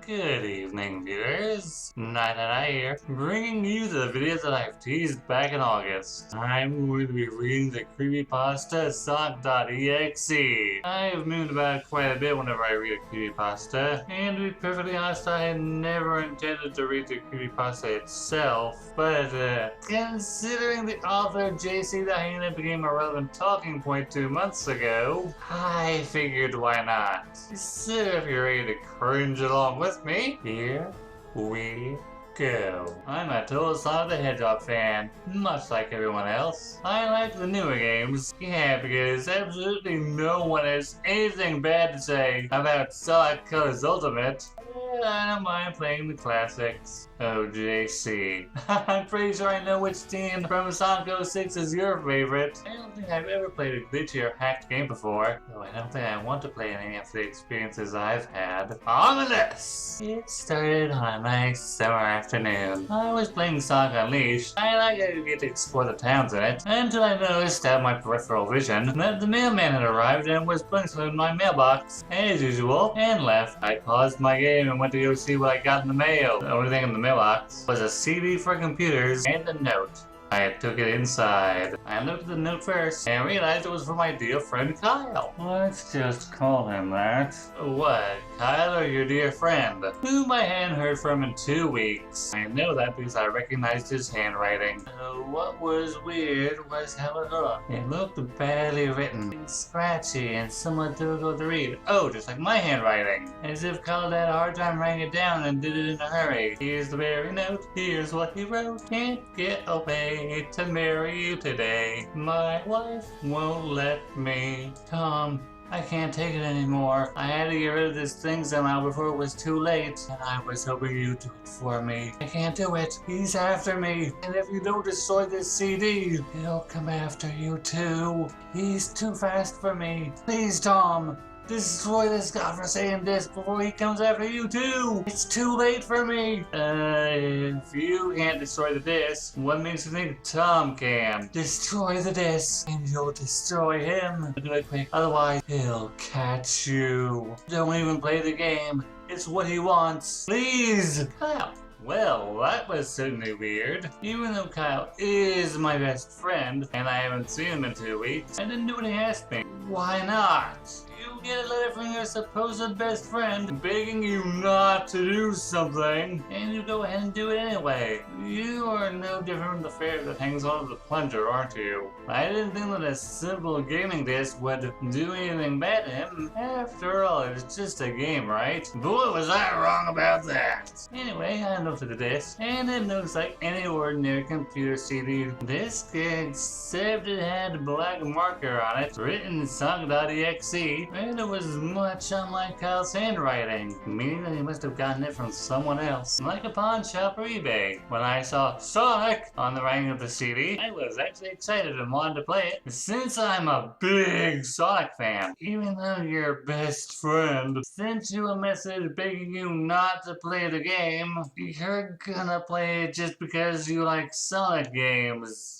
Good evening, viewers. Night here, bringing you the videos that I've teased back in August. I'm going to be reading the creepypasta Sonic.EXE. I've mooned about it quite a bit whenever I read a creepypasta, and to be perfectly honest, I had never intended to read the creepypasta itself, but considering the author JC the Hyena became a relevant talking point 2 months ago, I figured why not. So if you're ready to cringe along with me, here we go. I'm a total Sonic the Hedgehog fan, much like everyone else. I like the newer games, because absolutely no one has anything bad to say about Sonic Colors Ultimate. I don't mind playing the classics. Oh, JC. I'm pretty sure I know which team from Sonic.EXE is your favorite. I don't think I've ever played a glitchy or hacked game before, though I don't think I want to play any of the experiences I've had. Ominous! It started on a nice summer afternoon. I was playing Sonic Unleashed. I like how you get to explore the towns in it, until I noticed out of my peripheral vision that the mailman had arrived and was putting something in my mailbox, as usual, and left. I paused my game and went to go see what I got in the mail. The only thing in the mailbox was a CD for computers and a note. I took it inside. I looked at the note first and realized it was from my dear friend Kyle. Let's just call him that. What, Kyle or your dear friend? Whom I hadn't heard from in 2 weeks. I know that because I recognized his handwriting. What was weird was how it looked. It looked badly written, and scratchy, and somewhat difficult to read. Oh, just like my handwriting. As if Kyle had a hard time writing it down and did it in a hurry. Here's the very note. Here's what he wrote. Can't get away to marry you today. My wife won't let me. Tom, I can't take it anymore. I had to get rid of this thing somehow before it was too late, and I was hoping you'd do it for me. I can't do it. He's after me, and if you don't destroy this CD, he'll come after you too. He's too fast for me. Please, Tom. Destroy this godforsaken disc before he comes after you too! It's too late for me! If you can't destroy the disc, what makes you think Tom can? Destroy the disc, and you'll destroy him. Do it quick, otherwise he'll catch you. Don't even play the game. It's what he wants. Please! Kyle. Well, that was certainly weird. Even though Kyle is my best friend, and I haven't seen him in 2 weeks, I didn't do what he asked me. Why not? You get a letter from your supposed best friend begging you not to do something, and you go ahead and do it anyway. You are no different from the ferret that hangs onto the plunger, aren't you? I didn't think that a simple gaming disc would do anything bad to him. After all, it's just a game, right? Boy, was I wrong about that. Anyway, I looked at the disc, and it looks like any ordinary computer CD disc, except it had a black marker on it, written Sonic.EXE, and it was much unlike Kyle's handwriting, meaning that he must have gotten it from someone else, like a pawn shop or eBay. When I saw Sonic on the writing of the CD, I was actually excited and wanted to play it, since I'm a big Sonic fan. Even though your best friend sent you a message begging you not to play the game, you're gonna play it just because you like Sonic games.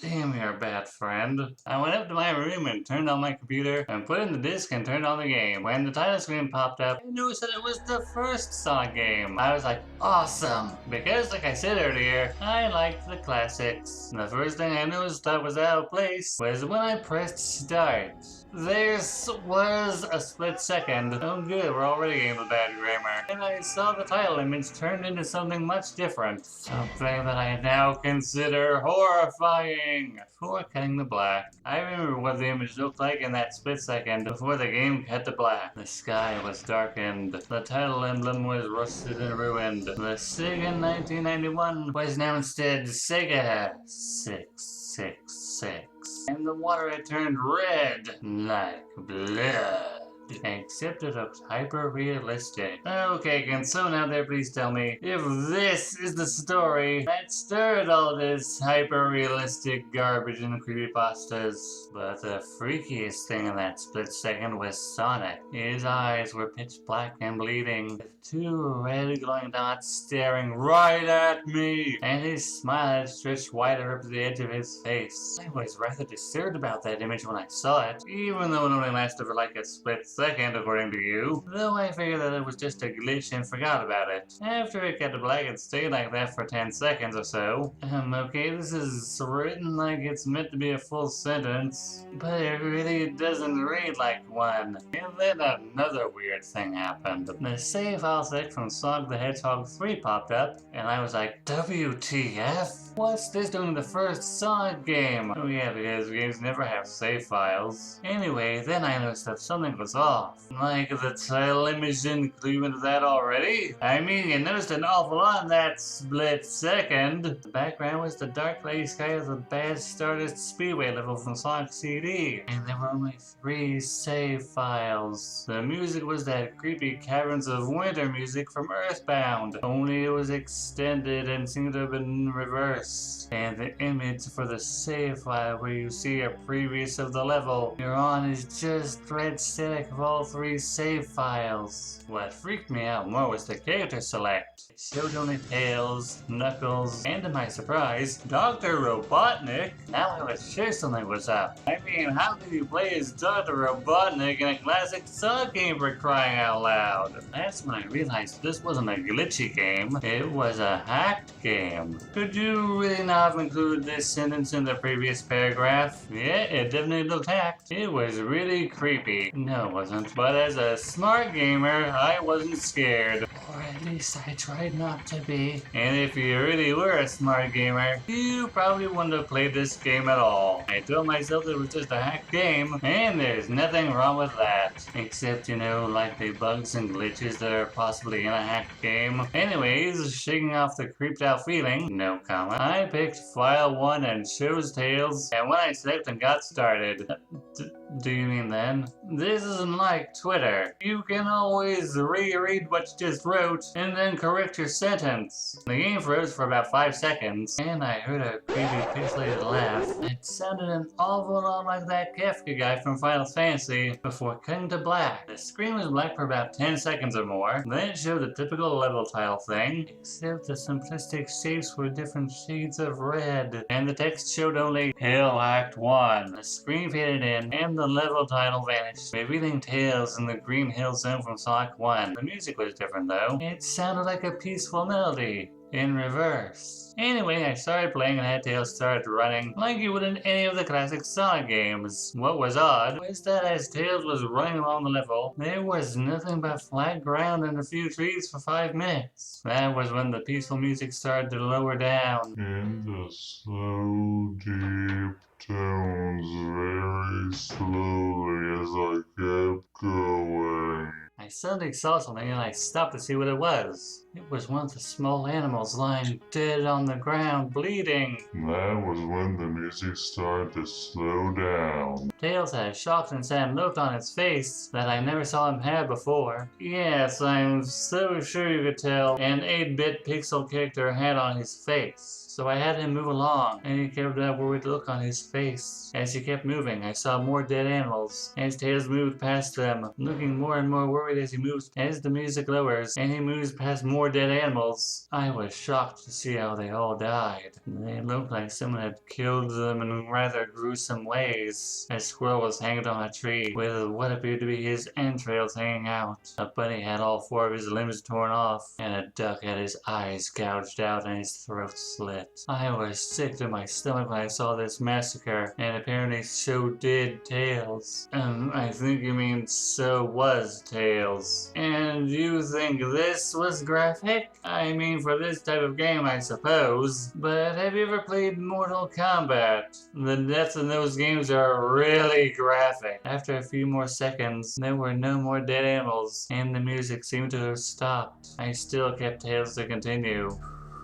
Damn, you're a bad friend. I went up to my room and turned on my computer and put in the disc and turned on the game. When the title screen popped up, I noticed that it was the first Sonic game. I was like, awesome! Because like I said earlier, I liked the classics. The first thing I noticed that was out of place was when I pressed start. There was a split second. Oh good, we're already getting the bad grammar. And I saw the title image turned into something much different. Something that I now consider horrifying. Before cutting to black, I remember what the image looked like in that split second before the game cut to black. The sky was darkened. The title emblem was rusted and ruined. The Sega 1991 was now instead Sega 666. And the water had turned red, like blood. Except it looks hyper-realistic. Okay, can someone out there please tell me if this is the story that stirred all this hyper-realistic garbage in creepypastas? But the freakiest thing in that split second was Sonic. His eyes were pitch black and bleeding, with 2 red glowing dots staring right at me, and his smile had stretched wider up to the edge of his face. I was rather disturbed about that image when I saw it, even though it only lasted for like a split second. second, according to you. Though I figured that it was just a glitch and forgot about it. After it got black, it stayed like that for 10 seconds or so. Okay, this is written like it's meant to be a full sentence, but it really doesn't read like one. And then another weird thing happened. The save file sec from Sonic the Hedgehog 3 popped up, and I was like, WTF? What's this doing in the first Sonic game? Oh yeah, because games never have save files. Anyway, then I noticed that something was off. Like the title image didn't clue into that already? I mean, you noticed an awful lot in that split second. The background was the dark gray sky of the Bad Stardust Speedway level from Sonic CD. And there were only 3 save files. The music was that creepy Caverns of Winter music from Earthbound. Only it was extended and seemed to have been reversed. And the image for the save file where you see a preview of the level you're on is just red static of all 3 save files. What freaked me out more was the character select. It showed only Tails, Knuckles, and to my surprise, Dr. Robotnik. Now I was sure something was up. I mean, how could you play as Dr. Robotnik in a classic Sonic game for crying out loud? That's when I realized this wasn't a glitchy game, it was a hacked game. Could you really not have included this sentence in the previous paragraph? Yeah, it definitely looked hacked. It was really creepy. No, it wasn't. But as a smart gamer, I wasn't scared. Or at least I tried not to be. And if you really were a smart gamer, you probably wouldn't have played this game at all. I told myself it was just a hacked game, and there's nothing wrong with that. Except, you know, like the bugs and glitches that are possibly in a hacked game. Anyways, shaking off the creeped out feeling, no comment, I picked file 1 and chose Tails, and when I saved and got started, do you mean then? This isn't like Twitter. You can always reread what you just wrote and then correct your sentence. The game froze for about 5 seconds, and I heard a creepy pixelated laugh. It sounded an awful lot like that Kefka guy from Final Fantasy before cutting to black. The screen was black for about 10 seconds or more, then it showed the typical level title thing, except the simplistic shapes were different shades of red, and the text showed only Hill Act 1. The screen faded in, and the level title vanished, revealing Tails in the Green Hill Zone from Sonic 1. The music was different though. It sounded like a peaceful melody, in reverse. Anyway, I started playing and had Tails start running like you would in any of the classic Sonic games. What was odd was that as Tails was running along the level, there was nothing but flat ground and a few trees for 5 minutes. That was when the peaceful music started to lower down. In the slow, deep tones very slowly as I kept going. I suddenly saw something and I stopped to see what it was. It was one of the small animals lying dead on the ground, bleeding. That was when the music started to slow down. Tails had a shocked and sad look on his face that I never saw him have before. Yes, I'm so sure you could tell an 8-bit pixel character had on his face. So I had him move along, and he kept that worried look on his face. As he kept moving, I saw more dead animals. As Tails moved past them, looking more and more worried as he moves, as the music lowers, and he moves past more dead animals. I was shocked to see how they all died. They looked like someone had killed them in rather gruesome ways. A squirrel was hanging on a tree, with what appeared to be his entrails hanging out. A bunny had all 4 of his limbs torn off, and a duck had his eyes gouged out and his throat slit. I was sick to my stomach when I saw this massacre, and apparently so did Tails. I think you mean so was Tails. And you think this was graphic? I mean, for this type of game, I suppose. But have you ever played Mortal Kombat? The deaths in those games are really graphic. After a few more seconds, there were no more dead animals, and the music seemed to have stopped. I still kept Tails to continue.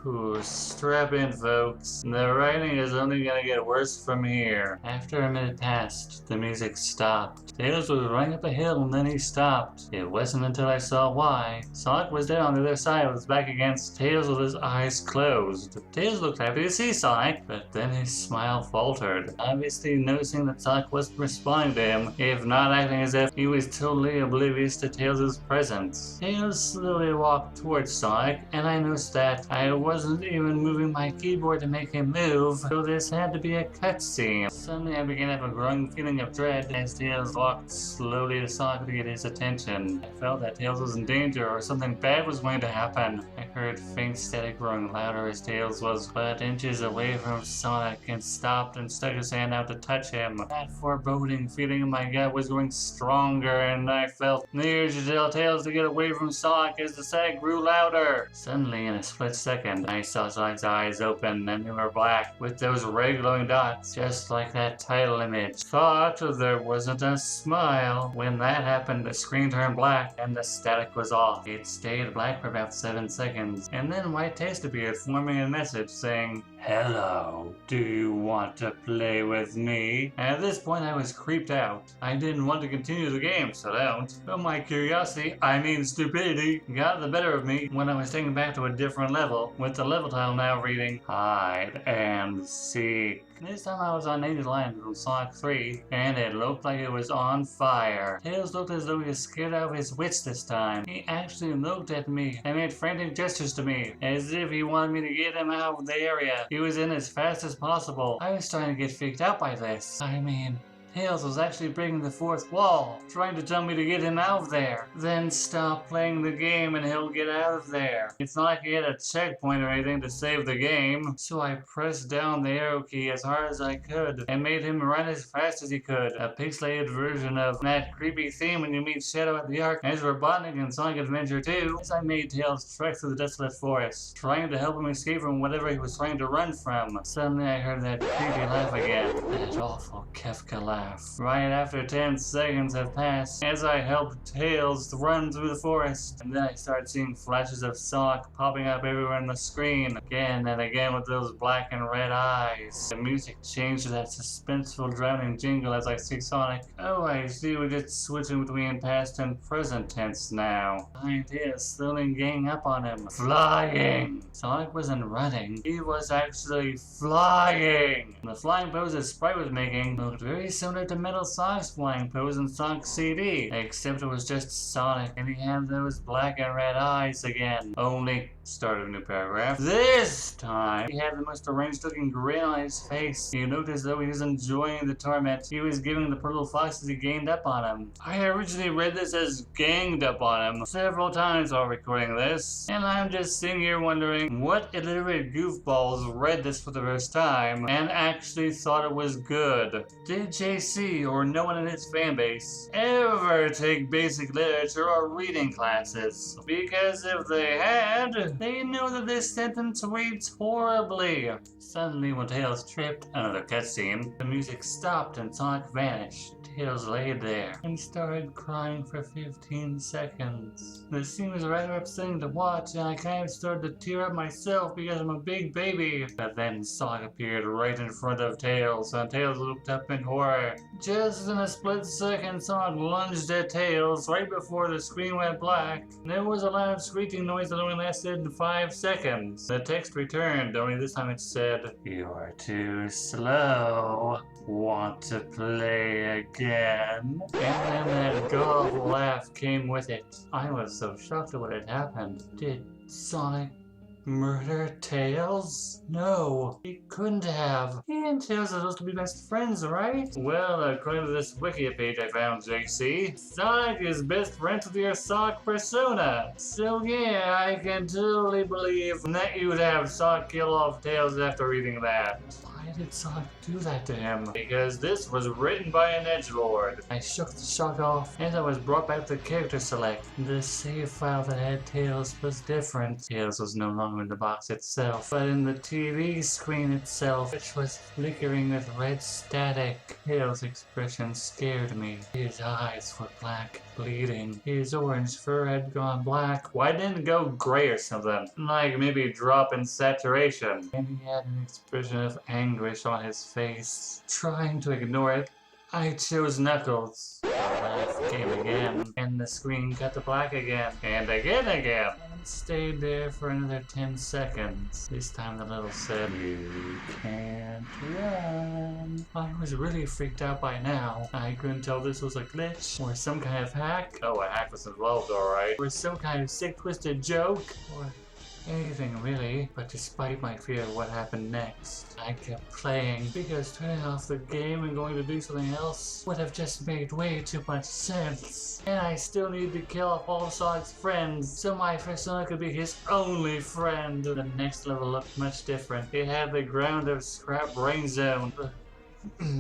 Ooh, strap in, folks. The writing is only gonna get worse from here. After a minute passed, the music stopped. Tails was running up a hill and then he stopped. It wasn't until I saw why. Sonic was there on the other side with his back against Tails with his eyes closed. Tails looked happy to see Sonic, but then his smile faltered, obviously noticing that Sonic wasn't responding to him, if not acting as if he was totally oblivious to Tails' presence. Tails slowly walked towards Sonic, and I noticed that I wasn't even moving my keyboard to make him move, so this had to be a cutscene. Suddenly I began to have a growing feeling of dread as Tails walked slowly to Sonic to get his attention. I felt that Tails was in danger or something bad was going to happen. I heard faint static growing louder as Tails was but inches away from Sonic and stopped and stuck his hand out to touch him. That foreboding feeling in my gut was growing stronger and I felt the urge to tell Tails to get away from Sonic as the static grew louder. Suddenly, in a split second, I saw Sonic's eyes open and they were black with those red glowing dots, just like that title image. Thought there wasn't a smile. When that happened, the screen turned black and the static was off. It stayed black for about 7 seconds, and then white text appeared, forming a message saying, "Hello, do you want to play with me?" At this point, I was creeped out. I didn't want to continue the game, so don't. But my curiosity, I mean stupidity, got the better of me when I was taken back to a different level, with the level title now reading Hide and Seek. This time I was on Native Land from Sonic 3, and it looked like it was on fire. Tails looked as though he was scared out of his wits this time. He actually looked at me and made frantic gestures to me, as if he wanted me to get him out of the area he was in as fast as possible. I was starting to get freaked out by this. I mean, Tails was actually breaking the fourth wall, trying to tell me to get him out of there. Then stop playing the game and he'll get out of there. It's not like he had a checkpoint or anything to save the game, so I pressed down the arrow key as hard as I could and made him run as fast as he could. A pixelated version of that creepy theme when you meet Shadow at the Ark as Robotnik in Sonic Adventure 2. As I made Tails trek through the desolate forest, trying to help him escape from whatever he was trying to run from. Suddenly I heard that creepy laugh again. That awful Kefka laugh. Right after 10 seconds have passed, as I helped Tails run through the forest, and then I started seeing flashes of Sonic popping up everywhere on the screen, again and again with those black and red eyes. The music changed to that suspenseful drowning jingle as I see Sonic. Oh, I see we're just switching between past and present tense now. Behind Tails, slowly ganging up on him. Flying! Sonic wasn't running, he was actually flying! The flying pose that Sprite was making looked very similar to Metal Sonic's flying pose in Sonic CD, except it was just Sonic, and he had those black and red eyes again. Only, start of a new paragraph. This time, he had the most deranged looking grin on his face. He looked as though he was enjoying the torment he was giving the purple fox as he ganged up on him. I originally read this as ganged up on him several times while recording this, and I'm just sitting here wondering what illiterate goofballs read this for the first time and actually thought it was good. Did JC or no one in his fanbase ever take basic literature or reading classes? Because if they had, they know that this sentence reads horribly. Suddenly, when Tails tripped, another cutscene, the music stopped and Sonic vanished. Tails laid there and started crying for 15 seconds. The scene was rather upsetting to watch, and I kind of started to tear up myself because I'm a big baby. But then Sonic appeared right in front of Tails, and Tails looked up in horror. Just in a split second, Sonic lunged at Tails right before the screen went black. There was a loud screeching noise that only lasted 5 seconds. The text returned, only this time it said, "You're too slow. Want to play again?" And then that god laugh came with it. I was so shocked at what had happened. Did Sonic murder Tails? No, he couldn't have. He and Tails are supposed to be best friends, right? Well, according to this wiki page I found, JC, Sonic is best friends with your Sonic persona. So yeah, I can totally believe that you would have Sonic kill off Tails after reading that. Why did Sonic do that to him? Because this was written by an edgelord. I shook the shock off and I was brought back to character select. The save file that had Tails was different. Tails was no longer in the box itself, but in the TV screen itself, which was flickering with red static. Tails' expression scared me. His eyes were black, bleeding. His orange fur had gone black. Why didn't it go gray or something? Like maybe drop in saturation. And he had an expression of anguish on his face. Trying to ignore it, I chose Knuckles. The laugh came again, and the screen cut to black again, and again, and stayed there for another 10 seconds. This time the little said, "You can't run." I was really freaked out by now. I couldn't tell if this was a glitch, or some kind of hack. Oh, a hack was involved, alright. Or some kind of sick, twisted joke, or anything really, but despite my fear of what happened next, I kept playing because turning off the game and going to do something else would have just made way too much sense. And I still need to kill off all Sonic's friends so my persona could be his only friend. The next level looked much different. It had the ground of Scrap Brain Zone.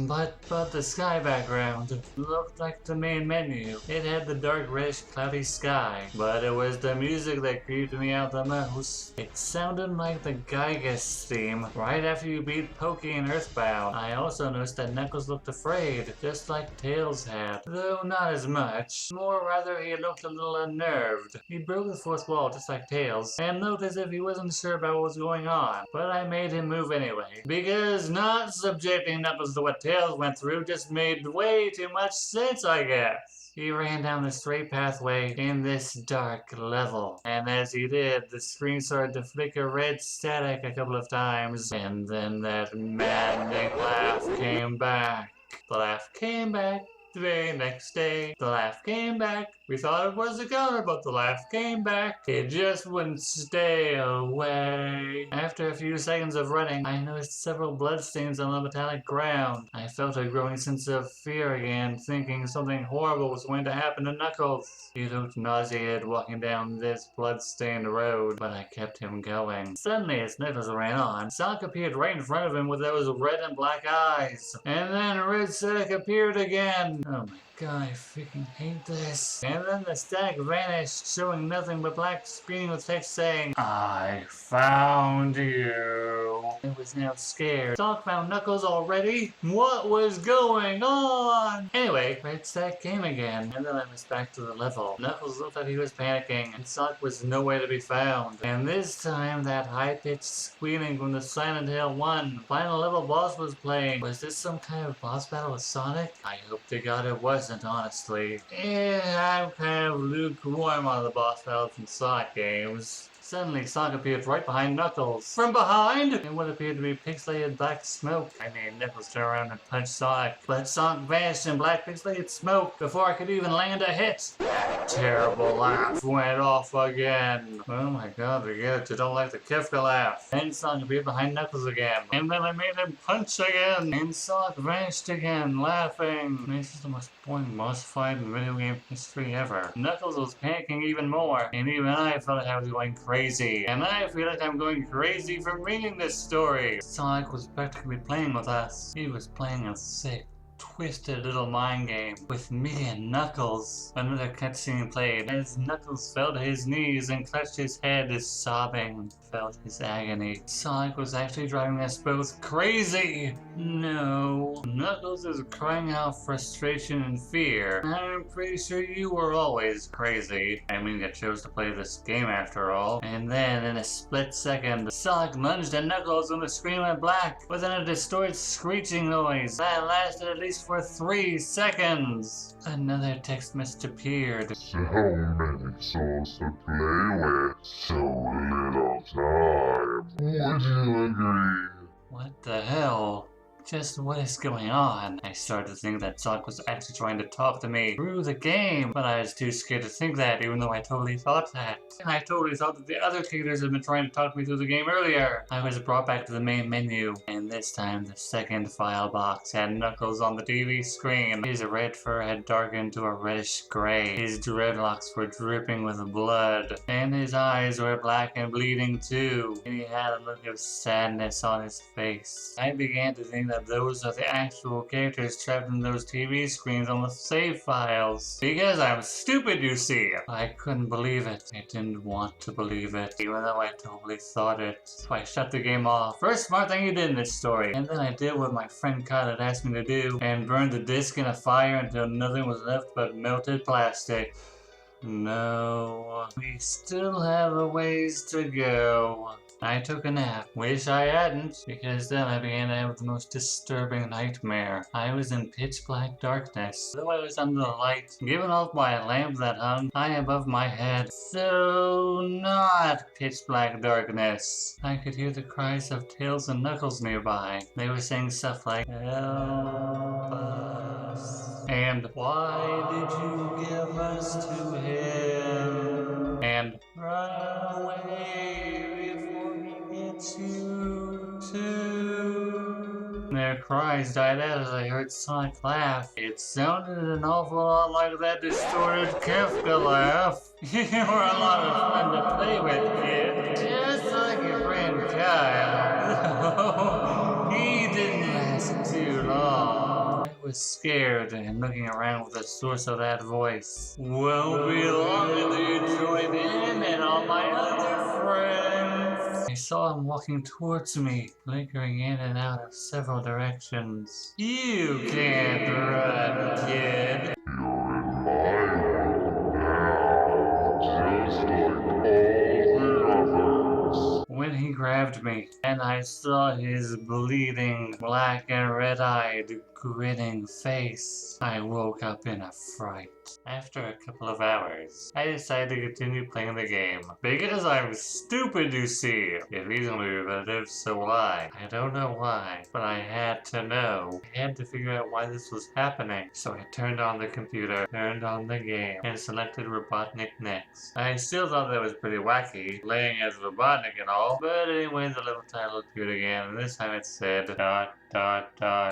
But the sky background looked like the main menu. It had the dark reddish cloudy sky, but it was the music that creeped me out the most. It sounded like the Gygas theme right after you beat Pokey in Earthbound. I also noticed that Knuckles looked afraid, just like Tails had, though not as much. More rather, he looked a little unnerved. He broke the fourth wall just like Tails, and looked as if he wasn't sure about what was going on, but I made him move anyway, because not subjecting Knuckles to what Tails went through just made way too much sense, I guess. He ran down the straight pathway in this dark level, and as he did, the screen started to flicker red static a couple of times, and then that maddening laugh came back. The laugh came back. The very next day, the laugh came back. We thought it was a counter, but the laugh came back. It just wouldn't stay away. After a few seconds of running, I noticed several bloodstains on the metallic ground. I felt a growing sense of fear again, thinking something horrible was going to happen to Knuckles. He looked nauseated walking down this blood-stained road, but I kept him going. Suddenly, as Knuckles ran on, Sonic appeared right in front of him with those red and black eyes. And then Red Sonic appeared again. Oh my god, I freaking hate this. And then the static vanished, showing nothing but black screen with text saying, "I found you." I was now scared. Sonic found Knuckles already? What was going on? Anyway, Red Stack came again, and then I was back to the level. Knuckles looked like he was panicking, and Sonic was nowhere to be found. And this time, that high-pitched squealing from the Silent Hill 1 final level boss was playing. Was this some kind of boss battle with Sonic? I hope to god it wasn't, honestly. I'm kind of lukewarm on the boss battles in Sonic games. Suddenly, Sonic appeared right behind Knuckles. From behind! In what appeared to be pixelated black smoke. I made Knuckles turn around and punch Sonic, but Sonic vanished in black pixelated smoke before I could even land a hit. That terrible laugh went off again. Oh my god, forget it, you don't like the Kefka laugh. Then Sonic appeared behind Knuckles again, and then I made him punch again, and Sonic vanished again, laughing. This is the most boring boss fight in video game history ever. Knuckles was panicking even more, and even I felt like I was going crazy. And I feel like I'm going crazy from reading this story. Sonic was practically playing with us. He was playing a sick, twisted little mind game with me and Knuckles. Another cutscene played as Knuckles fell to his knees and clutched his head as sobbing felt his agony. Sonic was actually driving us both crazy. No, Knuckles is crying out frustration and fear. I'm pretty sure you were always crazy. I mean, you chose to play this game after all. And then, in a split second, Sonic lunged at Knuckles and the screen went black, within a distorted screeching noise that lasted at least for 3 seconds. Another text message appeared. So many souls to play with, so little time. Would you agree? What the hell? Just what is going on? I started to think that Sonic was actually trying to talk to me through the game, but I was too scared to think that, even though I totally thought that. And I totally thought that the other characters had been trying to talk to me through the game earlier. I was brought back to the main menu, and this time the second file box had Knuckles on the TV screen. His red fur had darkened to a reddish gray. His dreadlocks were dripping with blood, and his eyes were black and bleeding too. And he had a look of sadness on his face. I began to think that those are the actual characters trapped in those TV screens on the save files. Because I'm stupid, you see. I couldn't believe it. I didn't want to believe it, even though I totally thought it. So I shut the game off. First smart thing you did in this story. And then I did what my friend Kyle had asked me to do, and burned the disc in a fire until nothing was left but melted plastic. No, we still have a ways to go. I took a nap. Wish I hadn't, because then I began to have the most disturbing nightmare. I was in pitch black darkness, though I was under the light, given off by a lamp that hung high above my head. So not pitch black darkness. I could hear the cries of Tails and Knuckles nearby. They were saying stuff like, "Help us," and "Why did you give us to him?" and "Run away, Their cries died out as I heard Sonic laugh. It sounded an awful lot like that distorted Kafka laugh. You were a lot of fun to play with, kid. Just like your friend Kyle. He didn't last too long. I was scared and looking around for the source of that voice. Won't be long until you join him and all my other friends. I saw him walking towards me, flickering in and out of several directions. You can't run, kid. You're in my world now, just like all the others. When he grabbed me, and I saw his bleeding, black and red-eyed, grinning face, I woke up in a fright. After a couple of hours, I decided to continue playing the game. Because I'm stupid, you see. It's reasonably repetitive, so will I. I don't know why, but I had to know. I had to figure out why this was happening. So I turned on the computer, turned on the game, and selected Robotnik next. I still thought that was pretty wacky, playing as Robotnik and all, but anyway, the level title appeared again, and this time it said ...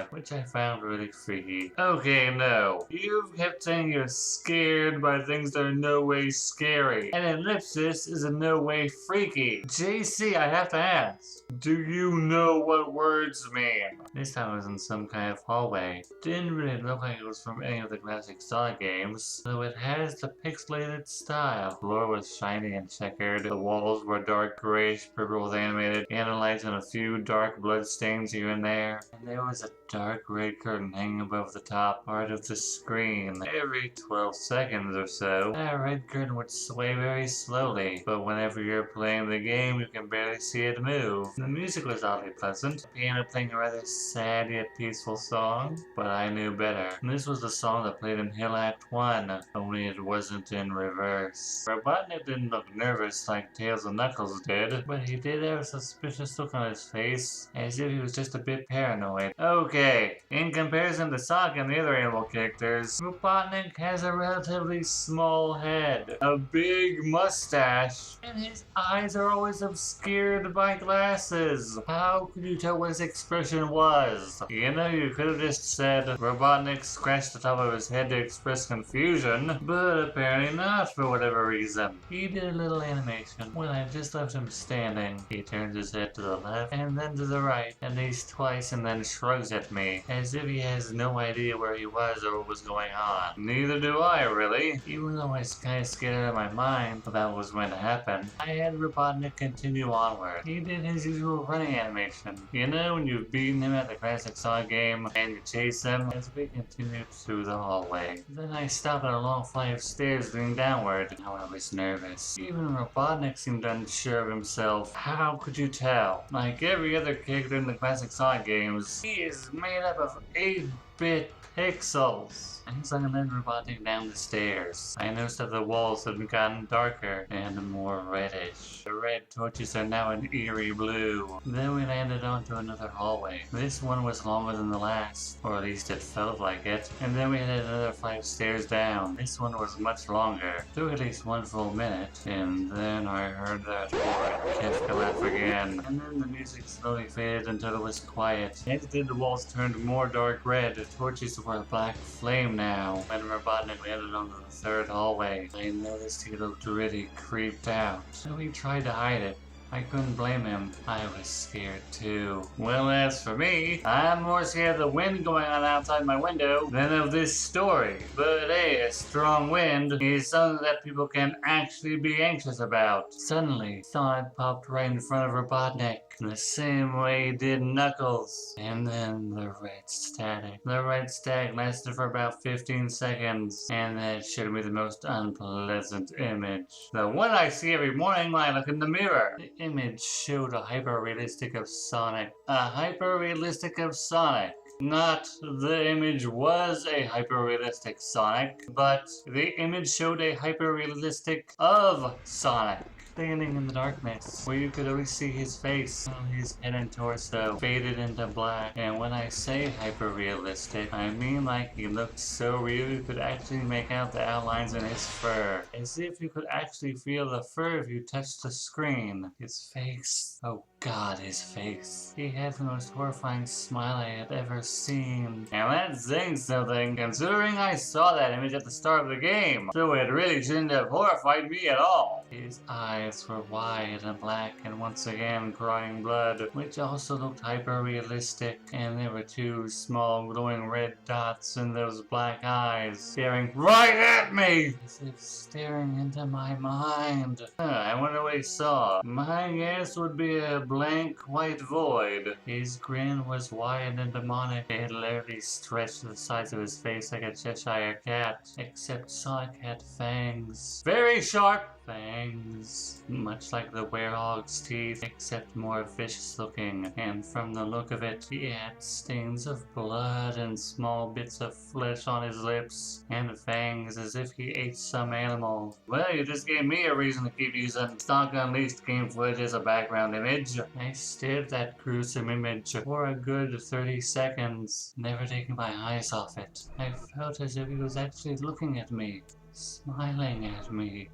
which I found really freaky. Okay, no. You've kept saying you're scared by things that are no way scary, and ellipsis is in no way freaky. JC, I have to ask, do you know what words mean? This time I was in some kind of hallway. Didn't really look like it was from any of the classic Sonic games, though it has the pixelated style. The floor was shiny and checkered, the walls were dark grayish purple with animated candle lights and a few dark blood stains here and there. And there was a dark red curtain hanging above the top part of the screen. Every 12 seconds or so, that red curtain would sway very slowly, but whenever you're playing the game, you can barely see it move. The music was oddly pleasant, the piano playing a rather sad yet peaceful song, but I knew better. This was the song that played in Hill Act 1, only it wasn't in reverse. Robotnik didn't look nervous like Tails and Knuckles did, but he did have a suspicious look on his face, as if he was just a bit paranoid. Okay, in comparison to Sonic and the other animal characters, Robotnik has a relatively small head, a big mustache, and his eyes are always obscured by glasses. How could you tell what his expression was? You know, you could have just said Robotnik scratched the top of his head to express confusion, but apparently not for whatever reason. He did a little animation when I just left him standing. He turns his head to the left and then to the right, at least twice, and then shrugs at me, as if he has no idea where he was or what was going on. Neither do I, really. Even though I was kind of scared out of my mind about what was going to happen, I had Robotnik continue onward. He did his usual running animation. You know, when you've beaten him at the classic Sonic game, and you chase him as we continued through the hallway. Then I stopped at a long flight of stairs leading downward. Now I was nervous. Even Robotnik seemed unsure of himself. How could you tell? Like every other character in the classic Sonic games, he is made up of 8-bit pixels. As I led Robotnik down the stairs, I noticed that the walls had gotten darker and more reddish. The red torches are now an eerie blue. Then we landed onto another hallway. This one was longer than the last, or at least it felt like it. And then we headed another flight of stairs down. This one was much longer. Took at least one full minute. And then I heard that horrid Kefka laugh again. And then the music slowly faded until it was quiet. As did the walls turned more dark red. The torches were a black flame now. When Robotnik landed onto the third hallway, I noticed he looked really creeped out. So he tried to hide it. I couldn't blame him. I was scared too. Well, as for me, I'm more scared of the wind going on outside my window than of this story. But hey, a strong wind is something that people can actually be anxious about. Suddenly, Sonic popped right in front of Robotnik, the same way he did Knuckles. And then the red static. The red static lasted for about 15 seconds, and that showed me the most unpleasant image. The one I see every morning when I look in the mirror. The image showed a hyper-realistic of Sonic. A hyper-realistic of Sonic. Not the image was a hyper-realistic Sonic, but the image showed a hyper-realistic of Sonic. Standing in the darkness, where you could only see his face, his head and torso faded into black. And when I say hyper-realistic, I mean like he looked so real you could actually make out the outlines in his fur. As if you could actually feel the fur if you touched the screen. His face, oh God, his face. He had the most horrifying smile I had ever seen. And that's saying something, considering I saw that image at the start of the game. So it really shouldn't have horrified me at all. His eyes were wide and black and once again crying blood, which also looked hyper-realistic. And there were two small glowing red dots in those black eyes, staring right at me! As if staring into my mind. I wonder what he saw. My guess would be a blank white void. His grin was wide and demonic. It literally stretched to the sides of his face like a Cheshire cat, except Sonic had fangs. Very sharp fangs, much like the werewolf's teeth, except more vicious looking. And from the look of it, he had stains of blood and small bits of flesh on his lips, and fangs as if he ate some animal. Well, you just gave me a reason to keep using Sonic Unleashed game footage as a background image. I stared at that gruesome image for a good 30 seconds, never taking my eyes off it. I felt as if he was actually looking at me, smiling at me.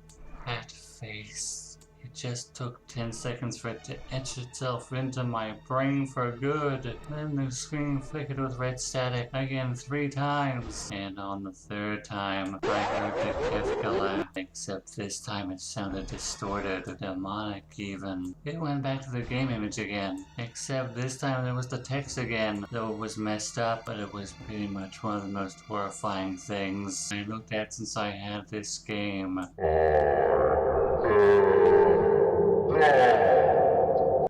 That face. It just took 10 seconds for it to etch itself into my brain for good. Then the screen flickered with red static again 3 times. And on the 3rd time, I heard the Kefka laugh. Except this time it sounded distorted, demonic even. It went back to the game image again. Except this time there was the text again. Though it was messed up, but it was pretty much one of the most horrifying things I looked at since I had this game.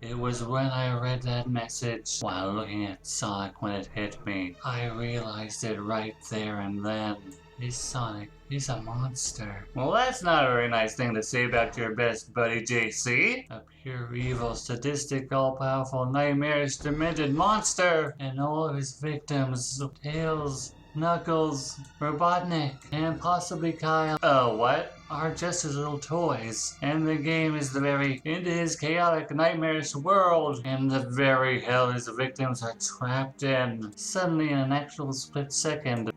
It was when I read that message while looking at Sonic when it hit me. I realized it right there and then. This Sonic is a monster. Well, that's not a very nice thing to say about your best buddy, JC. A pure evil, sadistic, all-powerful, nightmarish, demented monster. And all of his victims, Tails, Knuckles, Robotnik, and possibly Kyle. Oh, what? Are just his little toys, and the game is the very into his chaotic, nightmarish world, and the very hell his victims are trapped in. Suddenly, in an actual split second.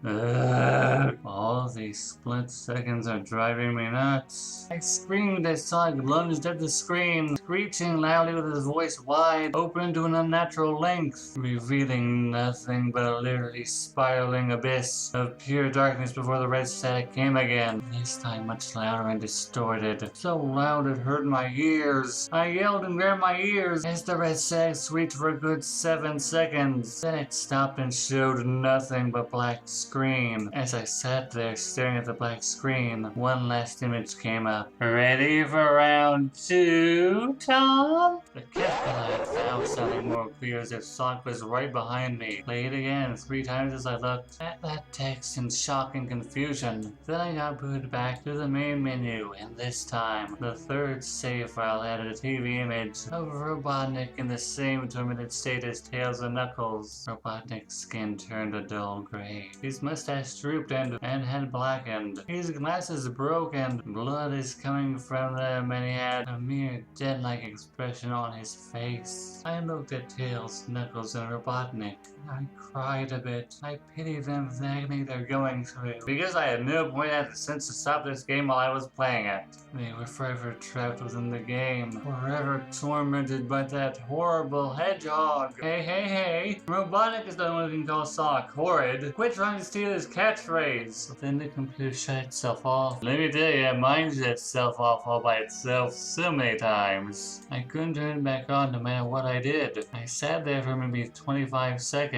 All of these split seconds are driving me nuts. I screamed as Sonic lunged at the screen, screeching loudly with his voice wide open to an unnatural length, revealing nothing but a literally spiraling abyss of pure darkness before the red static came again. This time much louder and distorted, so loud it hurt my ears. I yelled and grabbed my ears as the red static swept for a good 7 seconds. Then it stopped and showed nothing but black screen. As I sat there staring at the black screen, one last image came up. Ready for round 2, Tom? The Kefka laugh now sounding more clear as if Sonic was right behind me. Played again 3 times as I looked at that text in shock and confusion. Then I got booted back to the main menu, and this time, the 3rd save file added a TV image of Robotnik in the same tormented state as Tails and Knuckles. Robotnik's skin turned a dull gray. His mustache drooped and had blackened. His glasses broke and blood is coming from them, and he had a mere dead-like expression on his face. I looked at Tails, Knuckles, and Robotnik. I cried a bit. I pitied them for the agony they're going through. Because I had no point at the sense to stop this game while I was playing it. They were forever trapped within the game, forever tormented by that horrible hedgehog. Hey, Robotnik is the one who can call Sonic horrid. Quit trying to steal his catchphrase. Then the computer shut itself off. Let me tell you, mine shut itself off all by itself so many times. I couldn't turn it back on no matter what I did. I sat there for maybe 25 seconds.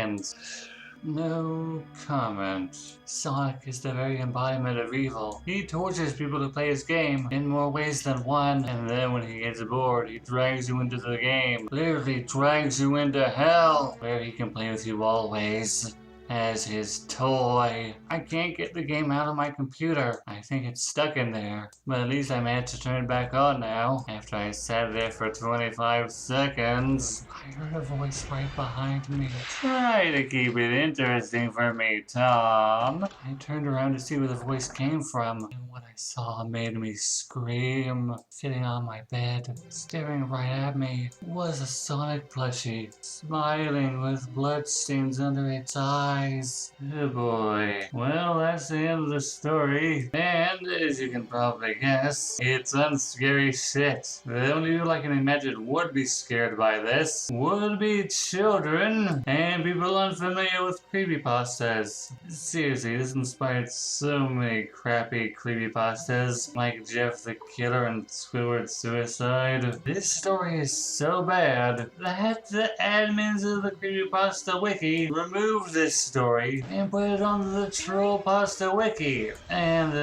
No comment. Sonic is the very embodiment of evil. He tortures people to play his game in more ways than one, and then when he gets bored, he drags you into the game. Literally drags you into hell, where he can play with you always. As his toy. I can't get the game out of my computer. I think it's stuck in there. But at least I managed to turn it back on now. After I sat there for 25 seconds, I heard a voice right behind me. Try to keep it interesting for me, Tom. I turned around to see where the voice came from, and what I saw made me scream. Sitting on my bed, staring right at me, was a Sonic plushie, smiling with bloodstains under its eyes. Oh boy. Well, that's the end of the story. And, as you can probably guess, it's unscary shit. The only people I can imagine would be scared by this would be children and people unfamiliar with creepypastas. Seriously, this inspired so many crappy creepypastas like Jeff the Killer and Squidward Suicide. This story is so bad that the admins of the Creepypasta wiki removed this story and put it on the Troll Pasta wiki. And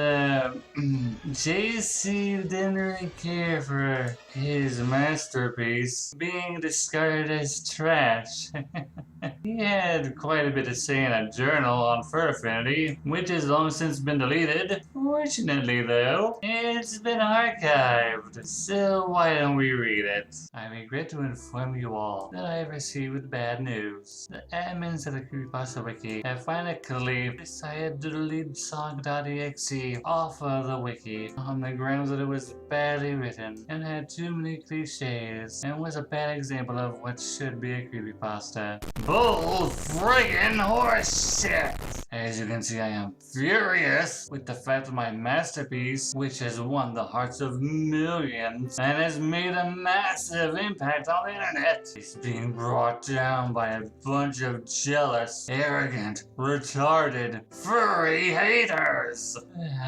JC didn't really care for his masterpiece being discarded as trash. He had quite a bit to say in a journal on Fur Affinity, which has long since been deleted. Fortunately, though, it's been archived, so why don't we read it? I regret to inform you all that I have received bad news. The admins of the Creepypasta wiki have finally decided to delete Sonic.EXE off of the wiki on the grounds that it was badly written and had too many cliches and was a bad example of what should be a creepypasta. Bull friggin' horse shit! As you can see, I am furious with the fact that my masterpiece, which has won the hearts of millions and has made a massive impact on the internet, is being brought down by a bunch of jealous, arrogant, retarded, furry haters.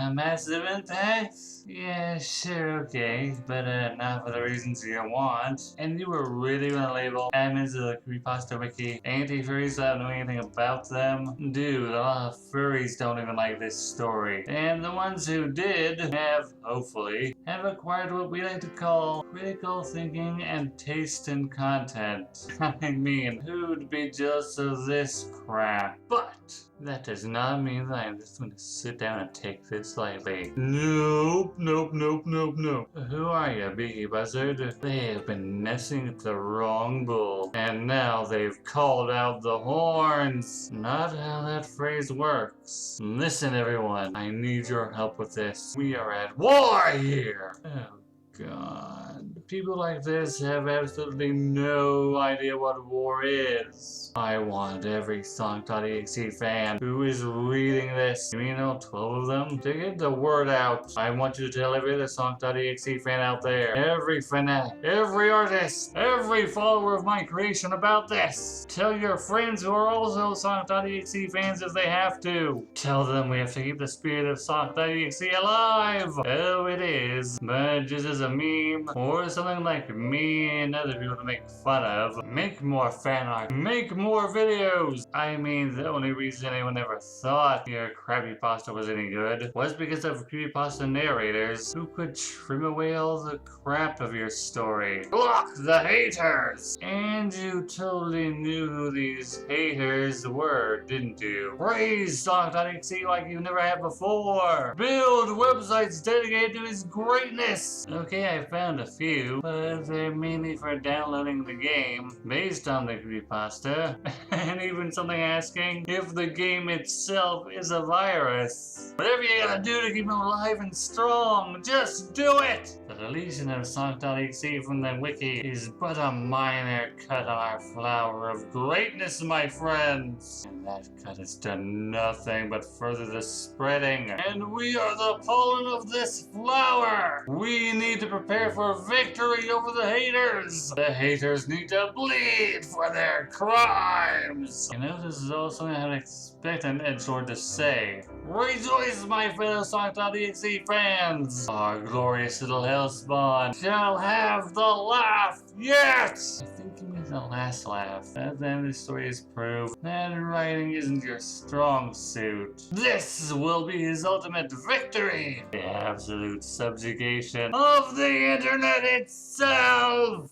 A massive impact? Yeah, sure, okay, but not for the reasons you want. And you were really gonna label admins of the Creepypasta wiki anti-furries without knowing anything about them? Dude, a lot of furries don't even like this story. And the ones who did have, hopefully, have acquired what we like to call critical thinking and taste in content. I mean, who'd be jealous of this crap? But that does not mean that I'm just going to sit down and take this lightly. Nope, nope, nope, nope, nope. Who are you, Beaky Buzzard? They have been messing with the wrong bull, and now they've called out the horns. Not how that phrase works. Listen, everyone, I need your help with this. We are at war here. Oh, God. People like this have absolutely no idea what war is. I want every Sonic.EXE fan who is reading this, you mean all 12 of them, to get the word out. I want you to tell every other Sonic.EXE fan out there, every fanatic, every artist, every follower of my creation about this. Tell your friends who are also Sonic.EXE fans if they have to. Tell them we have to keep the spirit of Sonic.EXE alive. Oh, it is. But just as a meme, or something like me and other people to make fun of, make more fan art, make more videos. I mean, the only reason anyone ever thought your creepypasta was any good was because of creepypasta narrators who could trim away all the crap of your story. Block the haters! And you totally knew who these haters were, didn't you? Praise Sonic.EXE like you never have before! Build websites dedicated to his greatness! Okay, I found a few, but they're mainly for downloading the game based on the creepypasta. And even something asking if the game itself is a virus. Whatever you gotta do to keep him alive and strong, just do it! The deletion of Sonic.EXE from the wiki is but a minor cut on our flower of greatness, my friends. And that cut has done nothing but further the spreading. And we are the pollen of this flower! We need to prepare for victory over the haters! The haters need to bleed for their crimes! You know, this is also something I'd expect an edgelord to say. Rejoice, my fellow Sonic.EXE fans! Our glorious little hellspawn shall have the laugh yet! I think you mean the last laugh. At the end of the story is proof that writing isn't your strong suit. This will be his ultimate victory! The absolute subjugation of the internet itself!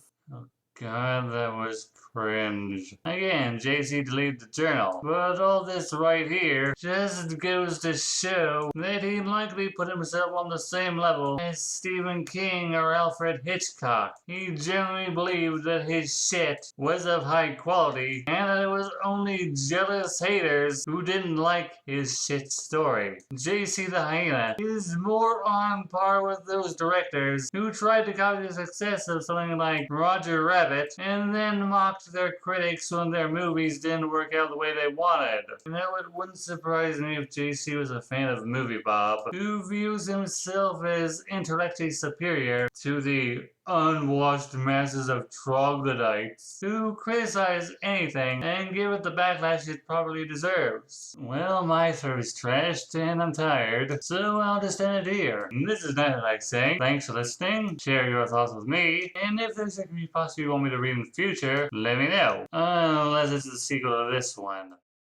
God, that was cringe. Again, JC deleted the journal, but all this right here just goes to show that he likely put himself on the same level as Stephen King or Alfred Hitchcock. He generally believed that his shit was of high quality and that it was only jealous haters who didn't like his shit story. JC the Hyena is more on par with those directors who tried to copy the success of something like Roger Rabbit and then mocked their critics when their movies didn't work out the way they wanted. You know, it wouldn't surprise me if JC was a fan of Movie Bob, who views himself as intellectually superior to the unwashed masses of troglodytes who criticize anything and give it the backlash it probably deserves. Well, my throat's trashed and I'm tired, so I'll just end it here. This is Night saying thanks for listening, share your thoughts with me, and if there's a creepypasta you want me to read in the future, let me know. Unless it's the sequel to this one.